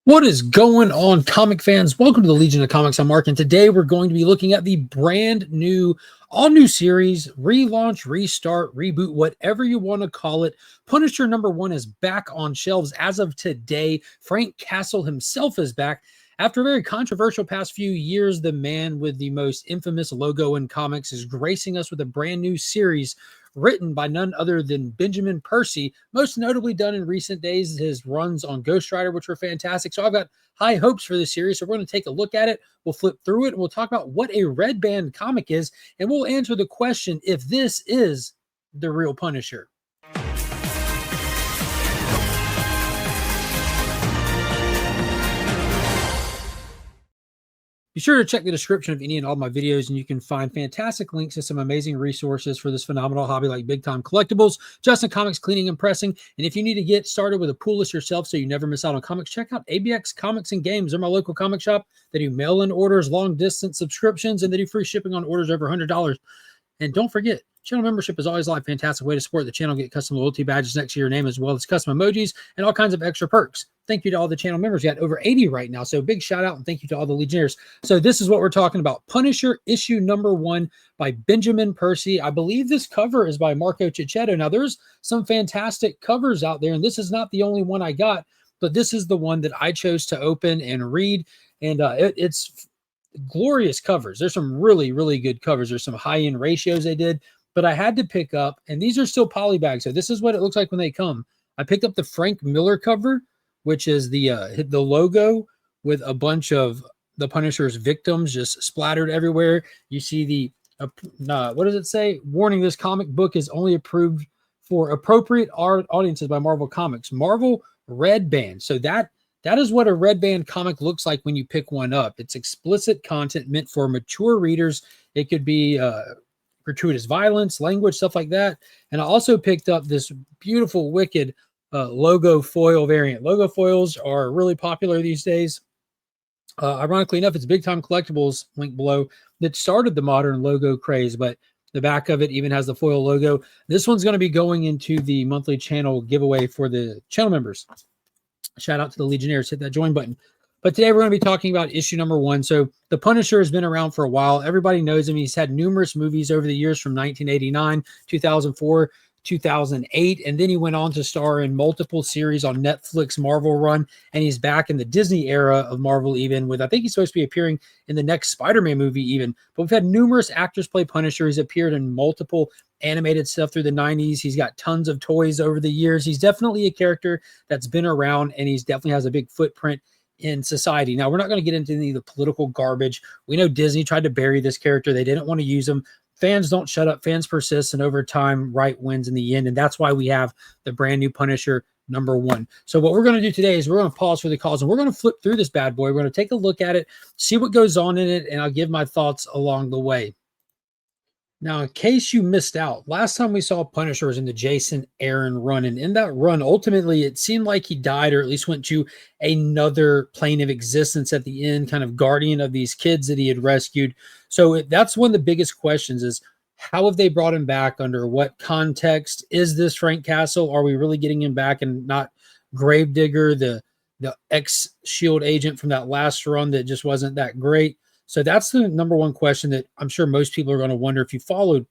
What is going on, comic fans? Welcome to the Legion of Comics. I'm Mark, and today we're going to be looking at the brand new, all-new series, relaunch, restart, reboot, whatever you want to call it. Punisher #1 is back on shelves as of today. Frank Castle himself is back. After a very controversial past few years, the man with the most infamous logo in comics is gracing us with a brand new series written by none other than Benjamin Percy, most notably done in recent days, his runs on Ghost Rider, which were fantastic. So I've got high hopes for this series. So we're going to take a look at it. We'll flip through it and we'll talk about what a red band comic is. And we'll answer the question if this is the real Punisher. Be sure to check the description of any and all my videos, and you can find fantastic links to some amazing resources for this phenomenal hobby like Big Time Collectibles, JustinComicx Cleaning and Pressing. And if you need to get started with a pool list yourself so you never miss out on comics, check out ABX Comics and Games. They're my local comic shop. They do mail-in orders, long-distance subscriptions, and they do free shipping on orders over $100. And don't forget, channel membership is always a fantastic way to support the channel, get custom loyalty badges next to your name, as well as custom emojis and all kinds of extra perks. Thank you to all the channel members. You got over 80 right now, so big shout out and thank you to all the Legionnaires. So this is what we're talking about. Punisher issue #1 by Benjamin Percy. I believe this cover is by Marco Cicchetto. Now, there's some fantastic covers out there, and this is not the only one I got, but this is the one that I chose to open and read, and it's glorious covers. There's some really, really good covers. There's some high-end ratios they did, but I had to pick up, and these are still polybags, so this is what it looks like when they come. I picked up the Frank Miller cover, which is the logo with a bunch of the Punisher's victims just splattered everywhere. You see the, what does it say? Warning, this comic book is only approved for appropriate audiences by Marvel Comics. Marvel Red Band. So that is what a red band comic looks like when you pick one up. It's explicit content meant for mature readers. It could be gratuitous violence, language, stuff like that. And I also picked up this beautiful, wicked logo foil variant. Logo foils are really popular these days. Ironically enough, it's Big Time Collectibles, link below, that started the modern logo craze, but the back of it even has the foil logo. This one's going to be going into the monthly channel giveaway for the channel members. Shout out to the Legionnaires. Hit that join button. But today we're going to be talking about issue #1. So the Punisher has been around for a while. Everybody knows him. He's had numerous movies over the years from 1989, 2004, 2008, and then he went on to star in multiple series on Netflix Marvel run, and he's back in the Disney era of Marvel even with, I think he's supposed to be appearing in the next Spider-Man movie even. But we've had numerous actors play Punisher. He's appeared in multiple animated stuff through the 90s. He's got tons of toys over the years. He's definitely a character that's been around, and he's definitely has a big footprint in society. Now, we're not going to get into any of the political garbage. We know Disney tried to bury this character. They didn't want to use him. Fans don't shut up. Fans persist, and over time, right wins in the end. And that's why we have the brand new Punisher #1. So what we're going to do today is we're going to pause for the calls, and we're going to flip through this bad boy. We're going to take a look at it, see what goes on in it, and I'll give my thoughts along the way. Now, in case you missed out, last time we saw Punisher was in the Jason Aaron run, and in that run, ultimately, it seemed like he died or at least went to another plane of existence at the end, kind of guardian of these kids that he had rescued. So that's one of the biggest questions is, how have they brought him back? Under what context? Is this Frank Castle? Are we really getting him back and not Gravedigger, the ex-SHIELD agent from that last run that just wasn't that great? So that's the #1 question that I'm sure most people are going to wonder if you followed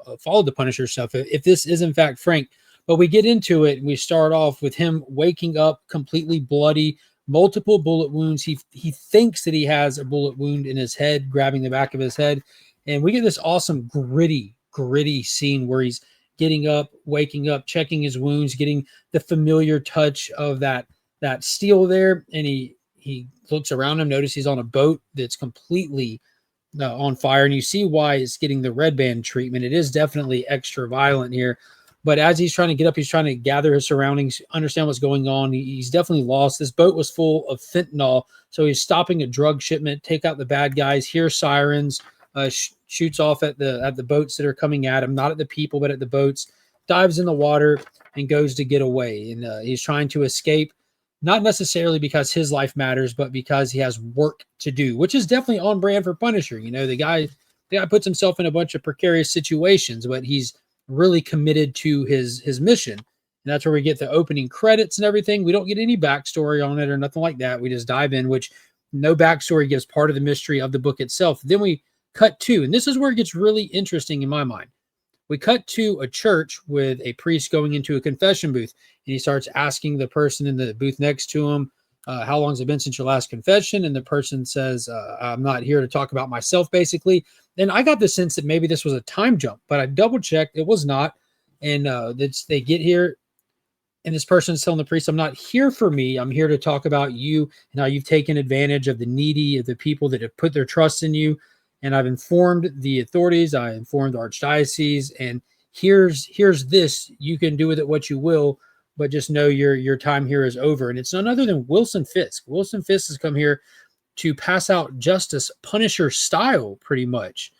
the Punisher stuff, if this is in fact Frank. But we get into it, and we start off with him waking up completely bloody, multiple bullet wounds. He thinks that he has a bullet wound in his head, grabbing the back of his head. And we get this awesome gritty scene where he's getting up, waking up, checking his wounds, getting the familiar touch of that steel there. And he looks around him, notice he's on a boat that's completely on fire, and you see why it's getting the red band treatment. It is definitely extra violent here, but as he's trying to get up, he's trying to gather his surroundings, understand what's going on. He's definitely lost. This boat was full of fentanyl, so he's stopping a drug shipment, take out the bad guys, hear sirens, shoots off at the boats that are coming at him, not at the people, but at the boats, dives in the water and goes to get away. And he's trying to escape, not necessarily because his life matters, but because he has work to do, which is definitely on brand for Punisher. You know, the guy puts himself in a bunch of precarious situations, but he's really committed to his mission. And that's where we get the opening credits and everything. We don't get any backstory on it or nothing like that. We just dive in, which no backstory gives part of the mystery of the book itself. Then we cut to, and this is where it gets really interesting in my mind. We cut to a church with a priest going into a confession booth, and he starts asking the person in the booth next to him, how long has it been since your last confession? And the person says, I'm not here to talk about myself, basically. And I got the sense that maybe this was a time jump, but I double checked. It was not. And they get here, and this person is telling the priest, I'm not here for me. I'm here to talk about you and how you've taken advantage of the needy, of the people that have put their trust in you. And I've informed the authorities. I informed the archdiocese. And here's this. You can do with it what you will, but just know your time here is over. And it's none other than Wilson Fisk. Wilson Fisk has come here to pass out justice, Punisher style, pretty much.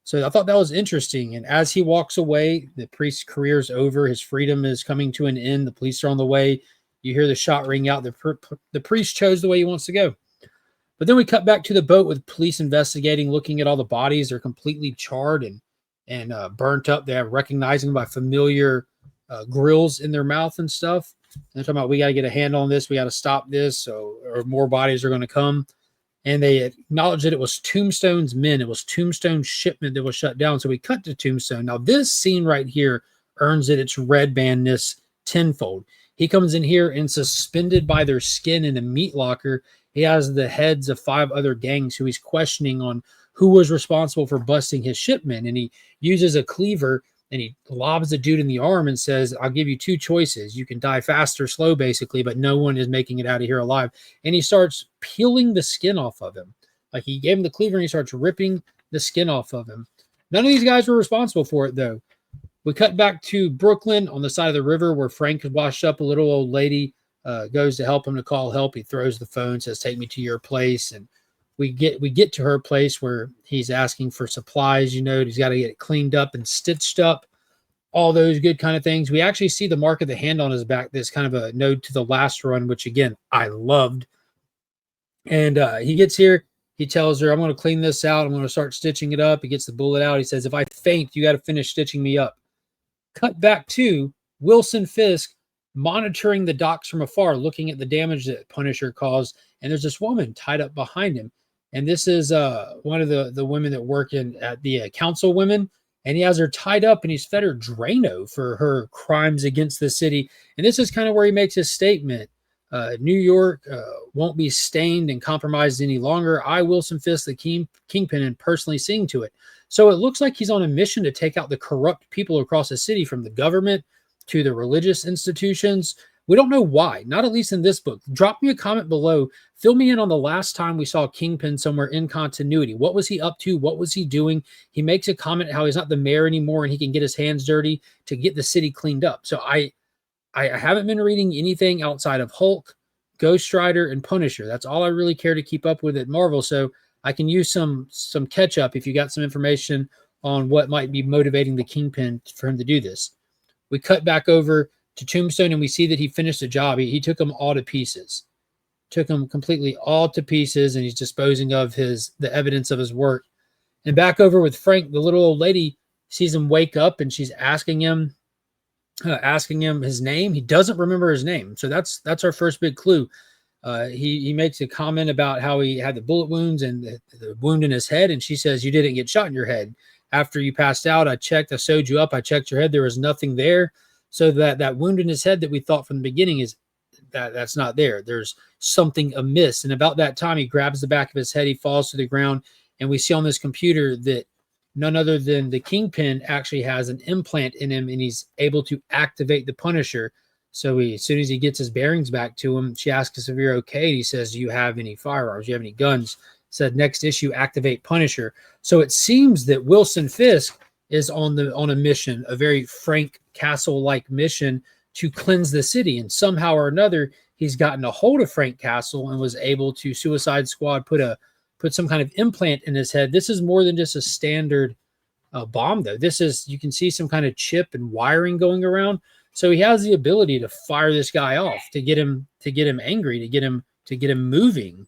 So I thought that was interesting. And as he walks away, the priest's career is over. His freedom is coming to an end. The police are on the way. You hear the shot ring out. The priest chose the way he wants to go. But then we cut back to the boat with police investigating, looking at all the bodies. They're completely charred and burnt up. They're recognizing by familiar grills in their mouth and stuff. And they're talking about, we got to get a handle on this. We got to stop this, or more bodies are going to come. And they acknowledged that it was Tombstone's men. It was Tombstone's shipment that was shut down. So we cut to Tombstone. Now, this scene right here earns it its red bandness tenfold. He comes in here and suspended by their skin in a meat locker. He has the heads of 5 other gangs who he's questioning on who was responsible for busting his shipment. And he uses a cleaver and he lobs the dude in the arm and says, I'll give you 2 choices. You can die fast or slow, basically, but no one is making it out of here alive. And he starts peeling the skin off of him. Like, he gave him the cleaver and he starts ripping the skin off of him. None of these guys were responsible for it, though. We cut back to Brooklyn on the side of the river where Frank has washed up. A little old lady goes to help him to call help. He throws the phone, says, take me to your place. And we get to her place where he's asking for supplies. You know, he's got to get it cleaned up and stitched up, all those good kind of things. We actually see the mark of the hand on his back. This kind of a node to the last run, which again, I loved. And he gets here. He tells her, I'm going to clean this out. I'm going to start stitching it up. He gets the bullet out. He says, if I faint, you got to finish stitching me up. Cut back to Wilson Fisk monitoring the docks from afar, looking at the damage that Punisher caused. And there's this woman tied up behind him. And this is one of the women that work at the council women. And he has her tied up and he's fed her Drano for her crimes against the city. And this is kind of where he makes his statement. New York won't be stained and compromised any longer. I, Wilson Fisk, the Kingpin, and personally seeing to it. So it looks like he's on a mission to take out the corrupt people across the city, from the government to the religious institutions. We don't know why, not at least in this book. Drop me a comment below. Fill me in on the last time we saw Kingpin somewhere in continuity. What was he up to? What was he doing? He makes a comment how he's not the mayor anymore and he can get his hands dirty to get the city cleaned up. So I haven't been reading anything outside of Hulk, Ghost Rider, and Punisher. That's all I really care to keep up with at Marvel. So I can use some catch up if you got some information on what might be motivating the Kingpin for him to do this. We cut back over to Tombstone and we see that he finished the job. He took them all to pieces. Took them completely all to pieces, and he's disposing of the evidence of his work. And back over with Frank, the little old lady sees him wake up and she's asking him his name. He doesn't remember his name. So that's our first big clue. He makes a comment about how he had the bullet wounds and the wound in his head. And she says, you didn't get shot in your head. After you passed out, I checked, I sewed you up. I checked your head. There was nothing there. So that wound in his head that we thought from the beginning is that's not there. There's something amiss. And about that time, he grabs the back of his head. He falls to the ground. And we see on this computer that none other than the Kingpin actually has an implant in him, and he's able to activate the Punisher. So as soon as he gets his bearings back to him, she asks us if you're okay. And he says, do you have any firearms? Do you have any guns? Said next issue, activate Punisher. So it seems that Wilson Fisk is on a mission, a very Frank Castle-like mission to cleanse the city. And somehow or another, he's gotten a hold of Frank Castle and was able to Suicide Squad put some kind of implant in his head. This is more than just a standard bomb, though. This is, you can see some kind of chip and wiring going around. So he has the ability to fire this guy off, to get him angry, to get him moving.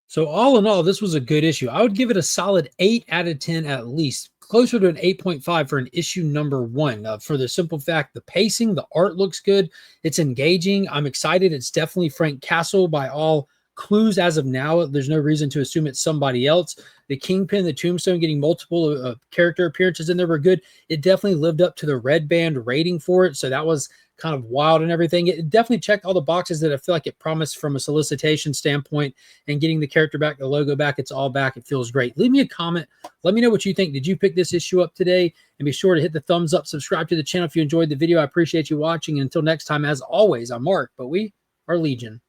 So all in all, this was a good issue. I would give it a solid 8 out of 10 at least. closer to an 8.5 for an issue number 1 for the simple fact the pacing, the art looks good. It's engaging. I'm excited. It's definitely Frank Castle by all clues as of now. There's no reason to assume it's somebody else. The Kingpin, the Tombstone getting multiple character appearances in there were good. It definitely lived up to the red band rating for it. So that was kind of wild and everything. It definitely checked all the boxes that I feel like it promised from a solicitation standpoint, and getting the character back, the logo back, it's all back. It feels great. Leave me a comment. Let me know what you think. Did you pick this issue up today? And be sure to hit the thumbs up, subscribe to the channel if you enjoyed the video. I appreciate you watching. And until next time, as always, I'm Mark, but we are Legion.